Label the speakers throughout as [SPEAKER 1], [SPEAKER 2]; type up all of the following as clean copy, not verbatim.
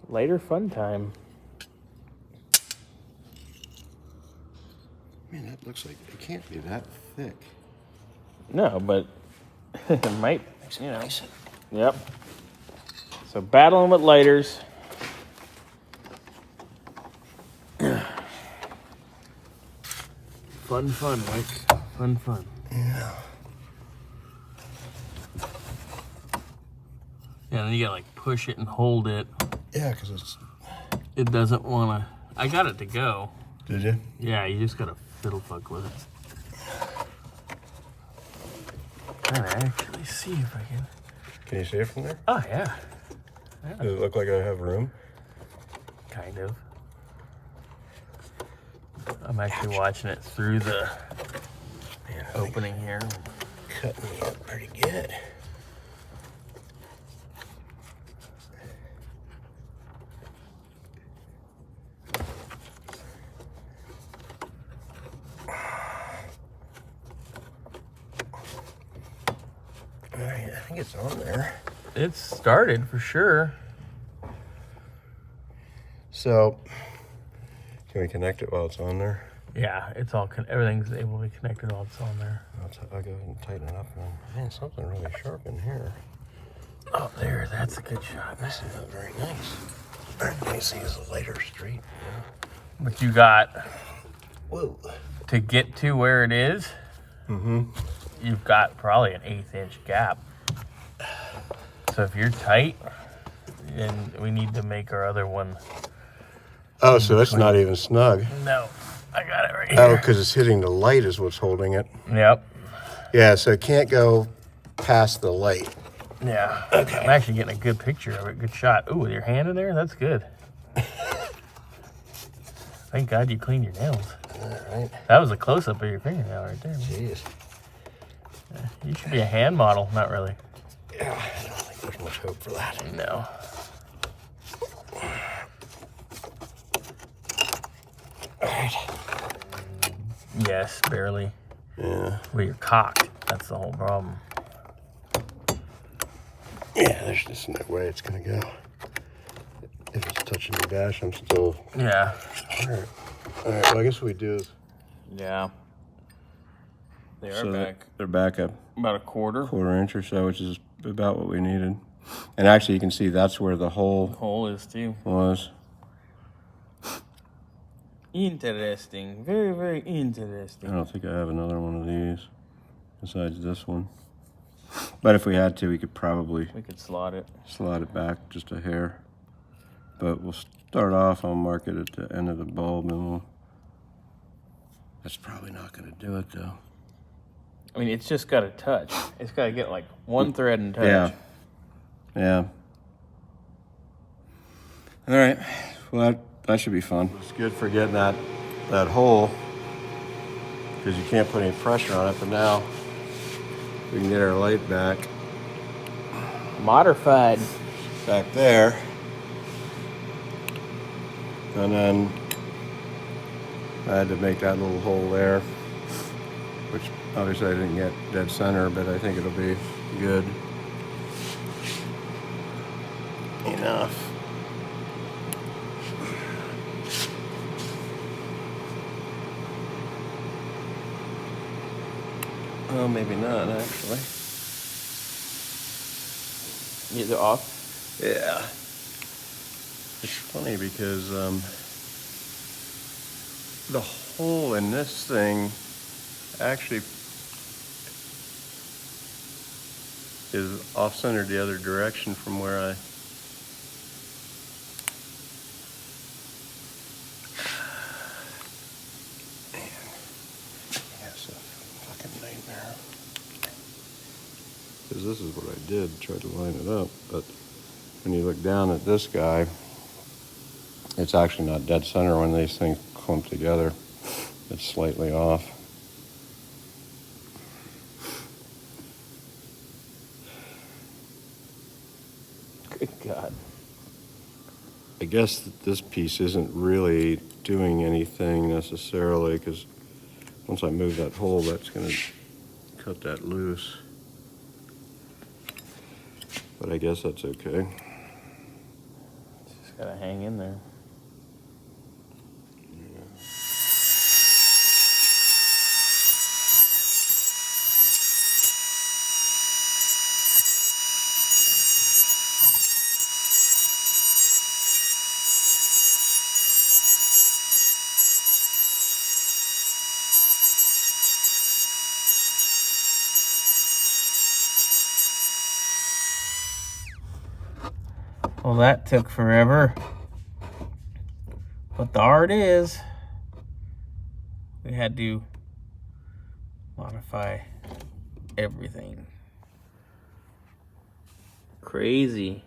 [SPEAKER 1] Later fun time.
[SPEAKER 2] Man, that looks like it can't be that thick.
[SPEAKER 1] No, but it might,
[SPEAKER 2] Makes
[SPEAKER 1] you
[SPEAKER 2] it
[SPEAKER 1] know.
[SPEAKER 2] nice.
[SPEAKER 1] Yep. So battling with lighters. Fun, Wick. Fun.
[SPEAKER 2] Yeah.
[SPEAKER 1] Yeah, then you gotta like push it and hold it.
[SPEAKER 2] Yeah, because
[SPEAKER 1] It doesn't wanna. I got it to go.
[SPEAKER 2] Did you?
[SPEAKER 1] Yeah, you just gotta fiddle fuck with it. Trying to actually see if I can.
[SPEAKER 2] Can you see it from there?
[SPEAKER 1] Oh yeah.
[SPEAKER 2] Does it look like I have room?
[SPEAKER 1] Kind of. I'm actually watching it through the opening here.
[SPEAKER 2] Cutting me up pretty good. Alright, I think it's on there.
[SPEAKER 1] It's started for sure.
[SPEAKER 2] So, can we connect it while it's on there?
[SPEAKER 1] Yeah, it's all everything's able to be connected while it's on there.
[SPEAKER 2] I'll go ahead and tighten it up. Man, something really sharp in here.
[SPEAKER 1] Oh, there, that's a good shot.
[SPEAKER 2] This is not very nice. Very nice to use a lighter straight. Yeah.
[SPEAKER 1] But you got
[SPEAKER 2] Whoa.
[SPEAKER 1] to get to where it is. You've got probably an 1/8 inch gap. So if you're tight, then we need to make our other one.
[SPEAKER 2] Oh, so it's not even snug.
[SPEAKER 1] No, I got it right here.
[SPEAKER 2] Oh, because it's hitting the light is what's holding it.
[SPEAKER 1] Yep.
[SPEAKER 2] Yeah, so it can't go past the light.
[SPEAKER 1] Yeah. Okay. I'm actually getting a good picture of it. Good shot. Ooh, with your hand in there? That's good. Thank God you cleaned your nails.
[SPEAKER 2] All right.
[SPEAKER 1] That was a close-up of your fingernail right there.
[SPEAKER 2] Jeez.
[SPEAKER 1] You should be a hand model. Not really.
[SPEAKER 2] Yeah, I don't think there's much hope for that.
[SPEAKER 1] No.
[SPEAKER 2] All right.
[SPEAKER 1] Yes, barely.
[SPEAKER 2] Yeah.
[SPEAKER 1] Well, you're cocked. That's the whole problem.
[SPEAKER 2] Yeah, there's just no way it's going to go. If it's touching the dash, I'm still...
[SPEAKER 1] Yeah.
[SPEAKER 2] All right. All right, well, I guess what we do is...
[SPEAKER 1] Yeah. They are
[SPEAKER 2] So
[SPEAKER 1] back
[SPEAKER 2] they're back up
[SPEAKER 1] about a quarter.
[SPEAKER 2] 1/4 inch or so, which is about what we needed. And actually, you can see that's where the hole
[SPEAKER 1] Hole is too.
[SPEAKER 2] was.
[SPEAKER 1] Interesting. Very, very
[SPEAKER 2] I
[SPEAKER 1] interesting.
[SPEAKER 2] don't think I have another one of these besides this one. But if we had to, we could probably
[SPEAKER 1] We could slot it.
[SPEAKER 2] slide it back just a hair. But we'll start off, I'll mark it at the end of the bulb, and we'll... That's probably not going to do it, though.
[SPEAKER 1] I mean, it's just got to touch. It's got to get like one thread and touch.
[SPEAKER 2] Yeah. Yeah. All right. Well, that should be fun. It's good for getting that hole, because you can't put any pressure on it, but now we can get our light back
[SPEAKER 1] Modified.
[SPEAKER 2] back there. And then I had to make that little hole there, which obviously I didn't get dead center, but I think it'll be good enough. Well, maybe not, actually.
[SPEAKER 1] Is it off?
[SPEAKER 2] Yeah. It's funny because the hole in this thing actually is off-centered the other direction from where I... Man, that's a fucking nightmare. Because this is what I did, tried to line it up, but when you look down at this guy, it's actually not dead center when these things clump together. It's slightly off.
[SPEAKER 1] Good God.
[SPEAKER 2] I guess that this piece isn't really doing anything necessarily, because once I move that hole, that's going to cut that loose. But I guess that's okay.
[SPEAKER 1] Just Just gotta hang in there. Well, that took forever. But the art is, we had to modify everything. Crazy.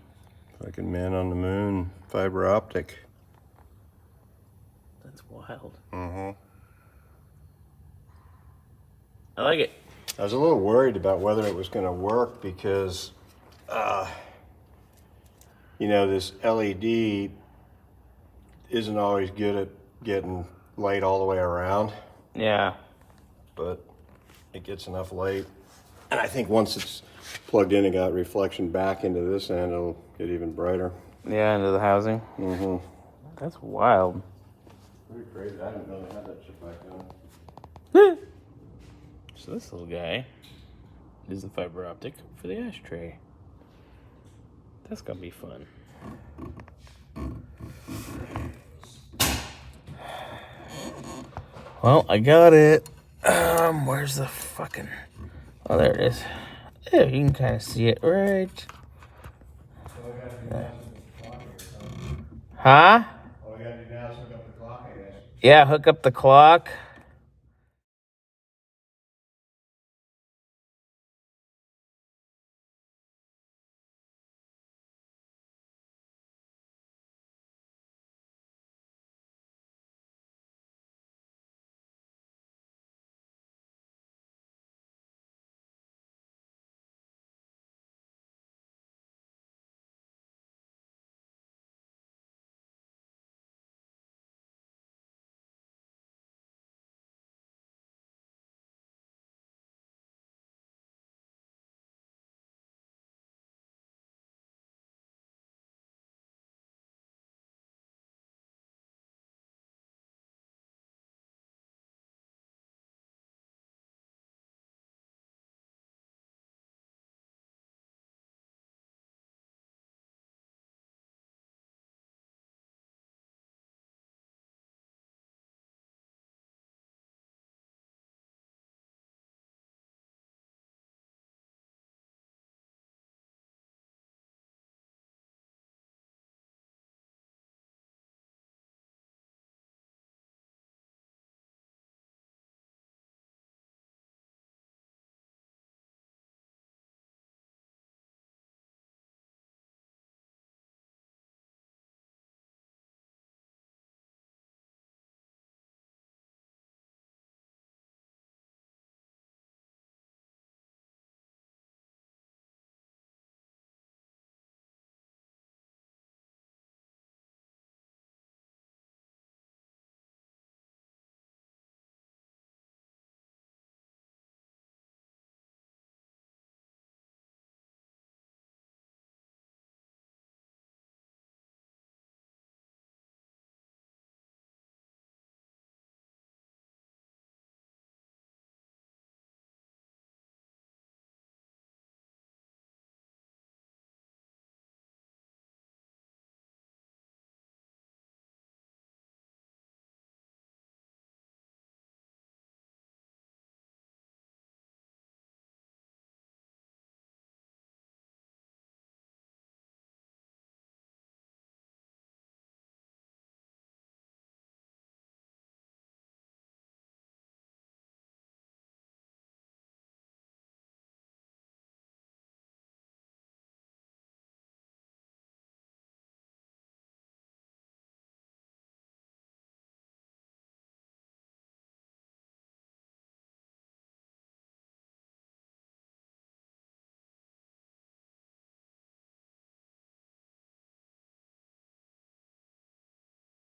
[SPEAKER 2] Fucking man on the moon, fiber optic.
[SPEAKER 1] That's wild.
[SPEAKER 2] Mm-hmm.
[SPEAKER 1] I like it.
[SPEAKER 2] I was a little worried about whether it was going to work because, you know, this LED isn't always good at getting light all the way around.
[SPEAKER 1] Yeah.
[SPEAKER 2] But it gets enough light. And I think once it's plugged in and got reflection back into this end, it'll get even brighter.
[SPEAKER 1] Yeah, into the housing.
[SPEAKER 2] Mm-hmm.
[SPEAKER 1] That's wild.
[SPEAKER 2] Pretty crazy. I didn't know they had that shit back then.
[SPEAKER 1] So this little guy is the fiber optic for the ashtray. That's gonna be fun. Well, I got it. Where's the fucking... Oh, there it is. Yeah, you can kind of see it right. Huh?
[SPEAKER 2] All we gotta do now is hook up the clock, I guess.
[SPEAKER 1] Yeah, hook up the clock.